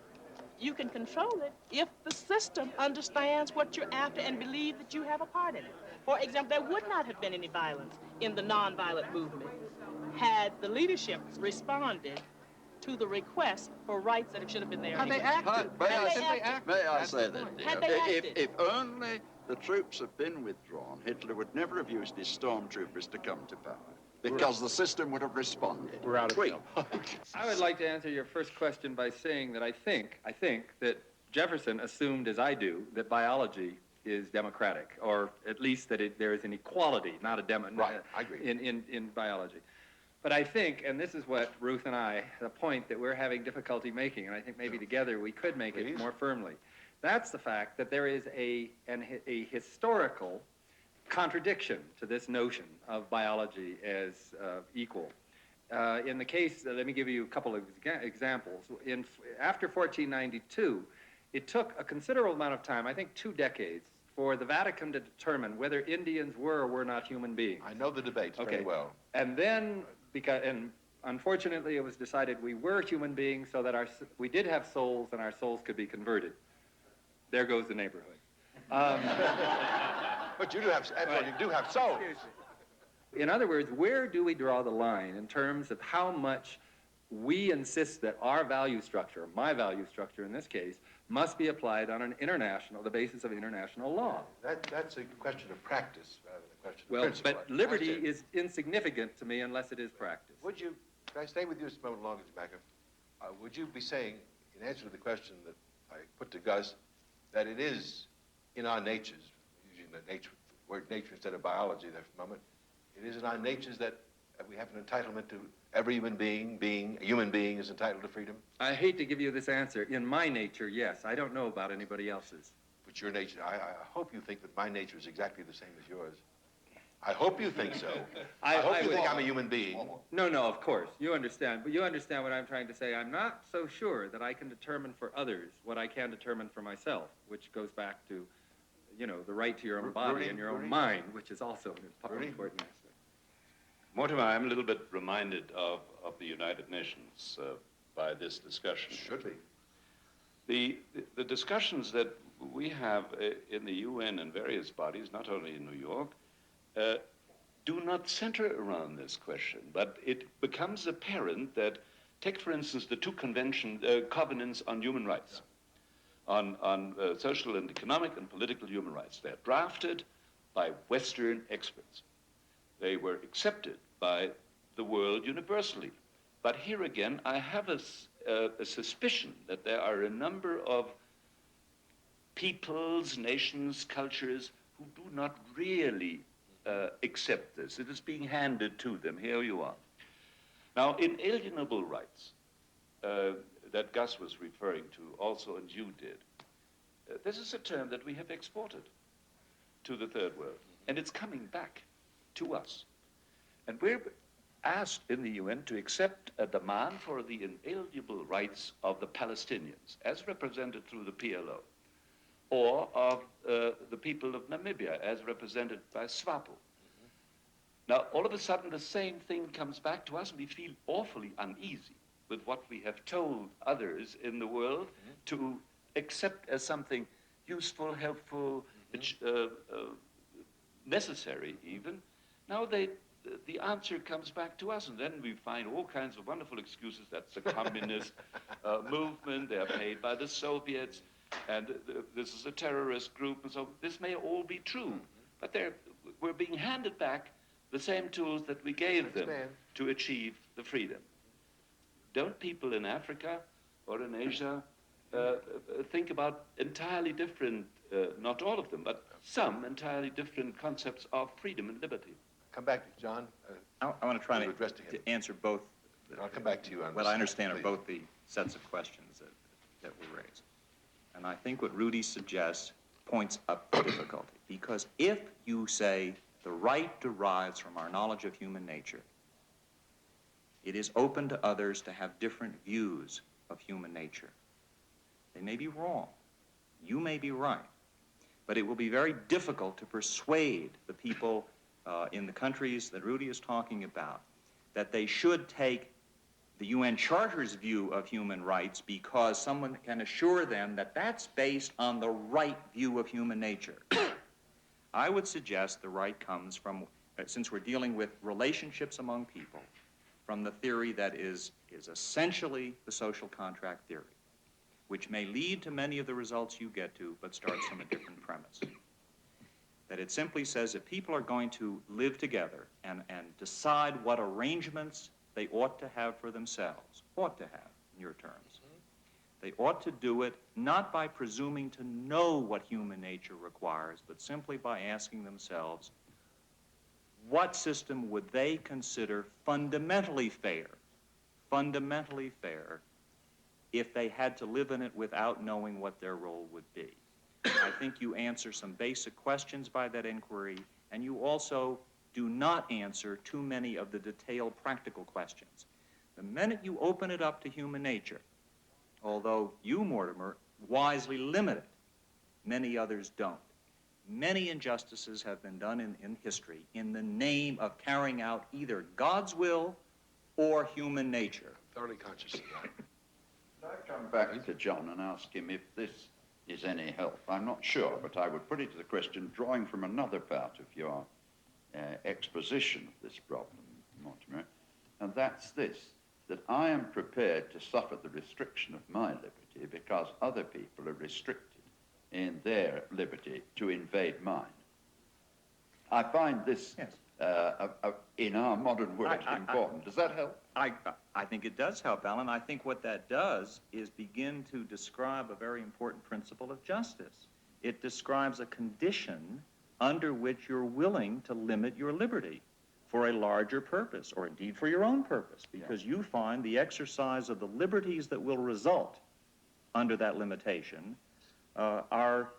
You can control it if the system understands what you're after and believe that you have a part in it. For example, there would not have been any violence in the nonviolent movement had the leadership responded to the request for rights that should have been there. How they anyway. acted. May Had I they say- acted. May I That's say the that, point. dear? Had they acted. If only the troops had been withdrawn, Hitler would never have used his stormtroopers to come to power. Because the system would have responded. We're out of Quick. time. I would like to answer your first question by saying that I think that Jefferson assumed, as I do, that biology is democratic, or at least that there is an equality, not a Right, I agree. in biology. But I think, and this is what Ruth and I, the point that we're having difficulty making, and I think maybe together we could make it more firmly, that's the fact that there is a historical contradiction to this notion of biology as equal. In the case, let me give you a couple of examples. After 1492, it took a considerable amount of time, I think 2 decades, for the Vatican to determine whether Indians were or were not human beings. I know the debates Okay. very well. And then, and unfortunately, it was decided we were human beings so that we did have souls and our souls could be converted. There goes the neighborhood. But you do have, you do have souls. In other words, where do we draw the line in terms of how much we insist that our value structure, my value structure in this case, must be applied on the basis of international law? That's a question of practice rather than a question of Well, principle. but liberty is insignificant to me unless it is practice. Would you, can I stay with you just a moment longer, Mr. Backer? Would you be saying, in answer to the question that I put to Gus, that it is in our natures, using the word nature instead of biology there for a moment, it is in our natures that we have an entitlement to every human being, a human being is entitled to freedom? I hate to give you this answer. In my nature, yes. I don't know about anybody else's. But your nature, I hope you think that my nature is exactly the same as yours. I hope you think so. I hope you think I'm a human being. No, of course. You understand. But you understand what I'm trying to say. I'm not so sure that I can determine for others what I can determine for myself, which goes back to, the right to your own body and your own mind, which is also an important aspect. Mortimer, I'm a little bit reminded of the United Nations by this discussion. Should be. The discussions that we have in the UN and various bodies, not only in New York, do not center around this question, but it becomes apparent that, take for instance the two covenants on human rights, on social and economic and political human rights. They're drafted by Western experts. They were accepted by the world universally. But here again, I have a suspicion that there are a number of peoples, nations, cultures who do not really accept this. It is being handed to them. Here you are. Now, inalienable rights that Gus was referring to also, and you did, this is a term that we have exported to the third world, and it's coming back to us. And we're asked in the UN to accept a demand for the inalienable rights of the Palestinians, as represented through the PLO, or of the people of Namibia, as represented by SWAPO. Now, all of a sudden, the same thing comes back to us, and we feel awfully uneasy with what we have told others in the world to accept as something useful, helpful, necessary even. Now the answer comes back to us, and then we find all kinds of wonderful excuses. That's the communist movement, they're paid by the Soviets, and this is a terrorist group, and so this may all be true, but we're being handed back the same tools that we gave them to achieve the freedom. Don't people in Africa or in Asia think about entirely different, not all of them, but some entirely different concepts of freedom and liberty? Come back to John. I want to try to answer both. I'll come back to you on what this, I understand please. are both the sets of questions that were raised. And I think what Rudy suggests points up the difficulty. Because if you say the right derives from our knowledge of human nature, it is open to others to have different views of human nature. They may be wrong. You may be right. But it will be very difficult to persuade the people in the countries that Rudy is talking about that they should take the UN Charter's view of human rights because someone can assure them that that's based on the right view of human nature. I would suggest the right comes from, since we're dealing with relationships among people, from the theory that is essentially the social contract theory, which may lead to many of the results you get to, but starts from a different premise. That it simply says if people are going to live together and decide what arrangements they ought to have for themselves, ought to have, in your terms, they ought to do it not by presuming to know what human nature requires, but simply by asking themselves, what system would they consider fundamentally fair, if they had to live in it without knowing what their role would be? I think you answer some basic questions by that inquiry, and you also do not answer too many of the detailed practical questions. The minute you open it up to human nature, although you, Mortimer, wisely limit it. Many others don't. Many injustices have been done in history in the name of carrying out either God's will or human nature. Thoroughly conscious of that. Could I come back to John and ask him if this is any help? I'm not sure, but I would put it to the question drawing from another part of your exposition of this problem, Mortimer, and that's this, that I am prepared to suffer the restriction of my liberty because other people are restricted in their liberty to invade mine. I find this, in our modern world, important. Does that help? I think it does help, Alan. I think what that does is begin to describe a very important principle of justice. It describes a condition under which you're willing to limit your liberty for a larger purpose, or indeed for your own purpose, because you find the exercise of the liberties that will result under that limitation are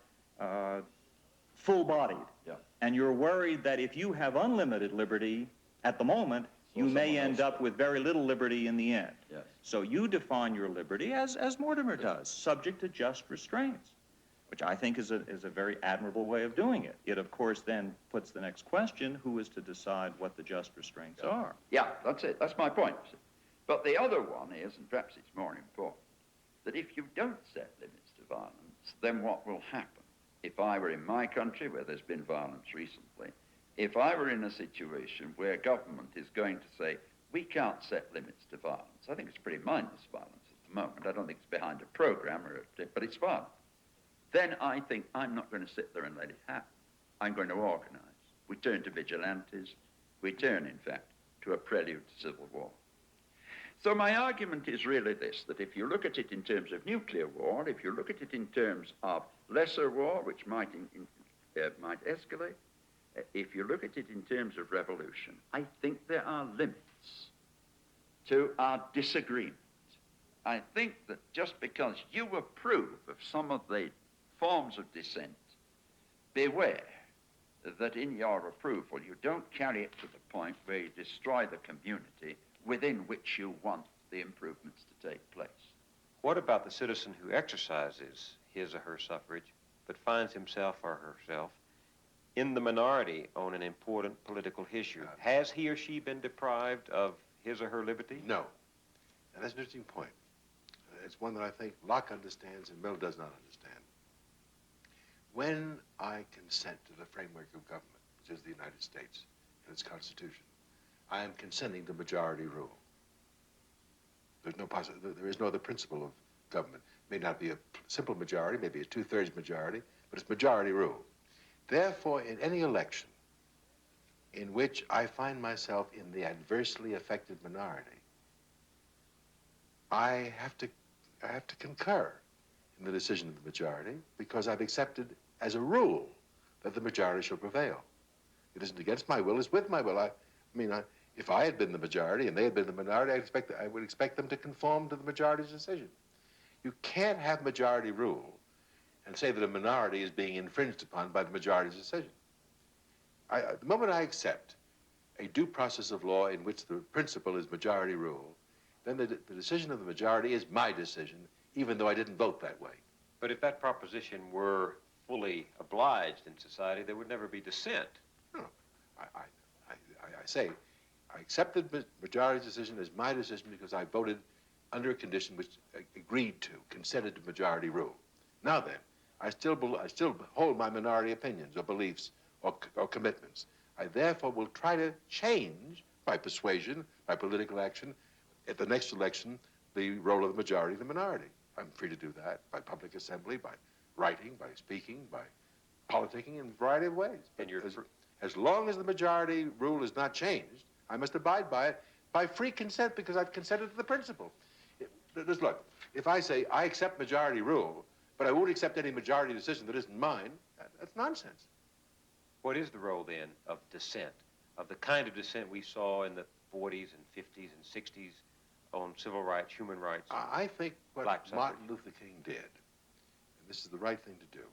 full-bodied. Yeah. And you're worried that if you have unlimited liberty at the moment, you may end up with very little liberty in the end. Yes. So you define your liberty, as Mortimer does, subject to just restraints, which I think is a very admirable way of doing it. It, of course, then puts the next question, who is to decide what the just restraints are? Yeah, that's it. That's my point. But the other one is, and perhaps it's more important, that if you don't set limits to violence, then what will happen? If I were in my country, where there's been violence recently, if I were in a situation where government is going to say, we can't set limits to violence, I think it's pretty mindless violence at the moment. I don't think it's behind a program, but it's violent. Then I think I'm not going to sit there and let it happen. I'm going to organize. We turn to vigilantes. We turn, in fact, to a prelude to civil war. So my argument is really this, that if you look at it in terms of nuclear war, if you look at it in terms of lesser war, which might escalate, if you look at it in terms of revolution, I think there are limits to our disagreement. I think that just because you approve of some of the forms of dissent, beware that in your approval you don't carry it to the point where you destroy the community within which you want the improvements to take place. What about the citizen who exercises his or her suffrage, but finds himself or herself in the minority on an important political issue? Has he or she been deprived of his or her liberty? No. And that's an interesting point. It's one that I think Locke understands and Mill does not understand. When I consent to the framework of government, which is the United States and its Constitution, I am consenting to majority rule. There is no other principle of government. It may not be a simple majority, maybe a two-thirds majority, but it's majority rule. Therefore, in any election in which I find myself in the adversely affected minority, I have to concur in the decision of the majority because I've accepted as a rule that the majority shall prevail. It isn't against my will, it's with my will. If I had been the majority and they had been the minority, I would expect them to conform to the majority's decision. You can't have majority rule and say that a minority is being infringed upon by the majority's decision. The moment I accept a due process of law in which the principle is majority rule, then the decision of the majority is my decision, even though I didn't vote that way. But if that proposition were fully obliged in society, there would never be dissent. No, I say, I accepted the majority's decision as my decision because I voted under a condition which agreed to, consented to majority rule. Now then, I still hold my minority opinions or beliefs or commitments. I therefore will try to change by persuasion, by political action, at the next election, the role of the majority and the minority. I'm free to do that by public assembly, by writing, by speaking, by politicking in a variety of ways. And as long as the majority rule is not changed, I must abide by it by free consent because I've consented to the principle. Just look, if I say I accept majority rule, but I won't accept any majority decision that isn't mine, that's nonsense. What is the role then of dissent, of the kind of dissent we saw in the 40s and 50s and 60s on civil rights, human rights? I think what Martin Luther King did, and this is the right thing to do,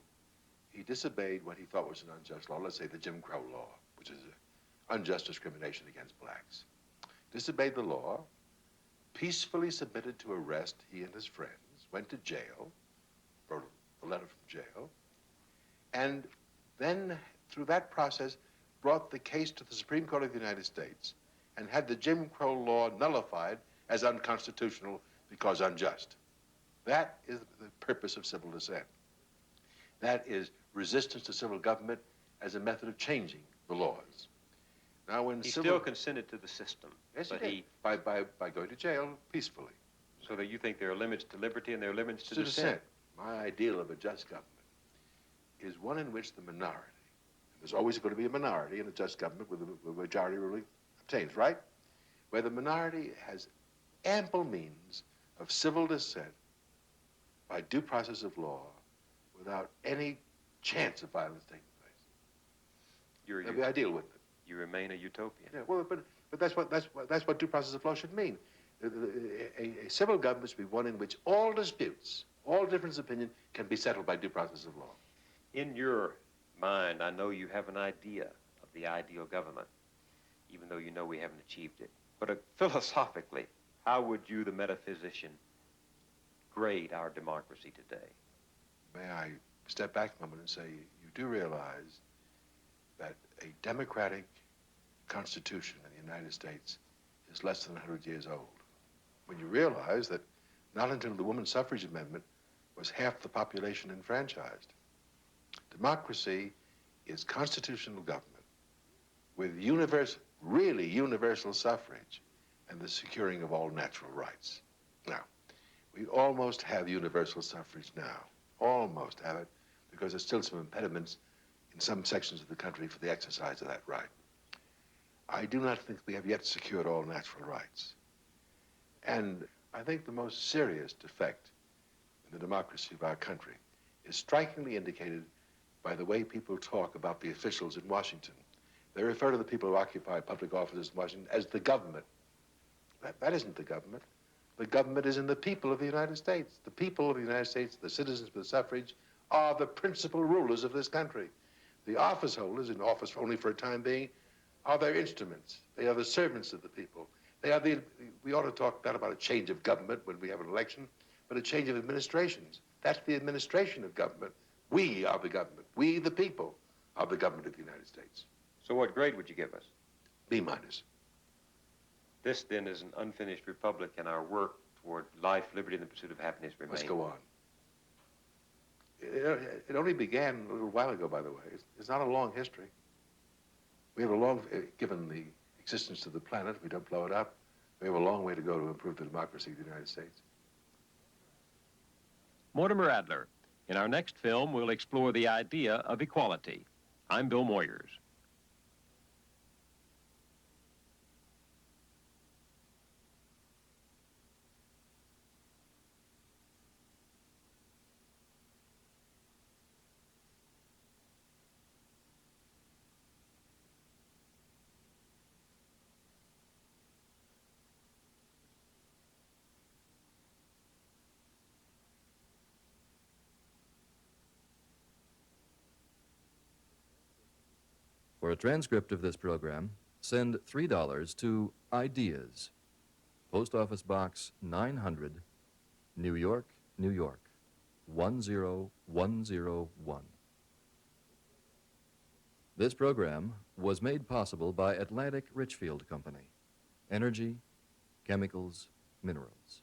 he disobeyed what he thought was an unjust law, let's say the Jim Crow law, which is unjust discrimination against blacks. Disobeyed the law, peacefully submitted to arrest, he and his friends, went to jail, wrote a letter from jail, and then through that process brought the case to the Supreme Court of the United States and had the Jim Crow law nullified as unconstitutional because unjust. That is the purpose of civil dissent. That is resistance to civil government as a method of changing the laws. Now, when He civil... still consented to the system. Yes, but he did. By going to jail peacefully. So that you think there are limits to liberty and there are limits to Dissent. dissent. My ideal of a just government is one in which the minority, and there's always going to be a minority in a just government where the majority ruling obtains, right? Where the minority has ample means of civil dissent by due process of law without any chance of violence taking place. That'd be ideal, wouldn't it? You remain a utopian. Yeah, well, but that's what due process of law should mean. A civil government should be one in which all disputes, all differences of opinion can be settled by due process of law. In your mind, I know you have an idea of the ideal government, even though you know we haven't achieved it. But philosophically, how would you, the metaphysician, grade our democracy today? May I step back a moment and say, you do realize that a democratic constitution in the United States is less than 100 years old. When you realize that not until the woman suffrage amendment was half the population enfranchised. Democracy is constitutional government with really universal suffrage and the securing of all natural rights. Now, we almost have universal suffrage now. Almost have it, because there's still some impediments in some sections of the country for the exercise of that right. I do not think we have yet secured all natural rights. And I think the most serious defect in the democracy of our country is strikingly indicated by the way people talk about the officials in Washington. They refer to the people who occupy public offices in Washington as the government. That isn't the government. The government is in the people of the United States. The people of the United States, the citizens with suffrage, are the principal rulers of this country. The office holders, in office only for a time being, are their instruments. They are the servants of the people. We ought to talk not about a change of government when we have an election, but a change of administrations. That's the administration of government. We are the government. We, the people, are the government of the United States. So what grade would you give us? B minus. This, then, is an unfinished republic, and our work toward life, liberty, and the pursuit of happiness remains. Let's go on. It only began a little while ago, by the way. It's not a long history. We have a long, given the existence of the planet, we don't blow it up, we have a long way to go to improve the democracy of the United States. Mortimer Adler. In our next film, we'll explore the idea of equality. I'm Bill Moyers. For a transcript of this program, send $3 to Ideas, Post Office Box 900, New York, New York, 10101. This program was made possible by Atlantic Richfield Company, Energy, Chemicals, Minerals.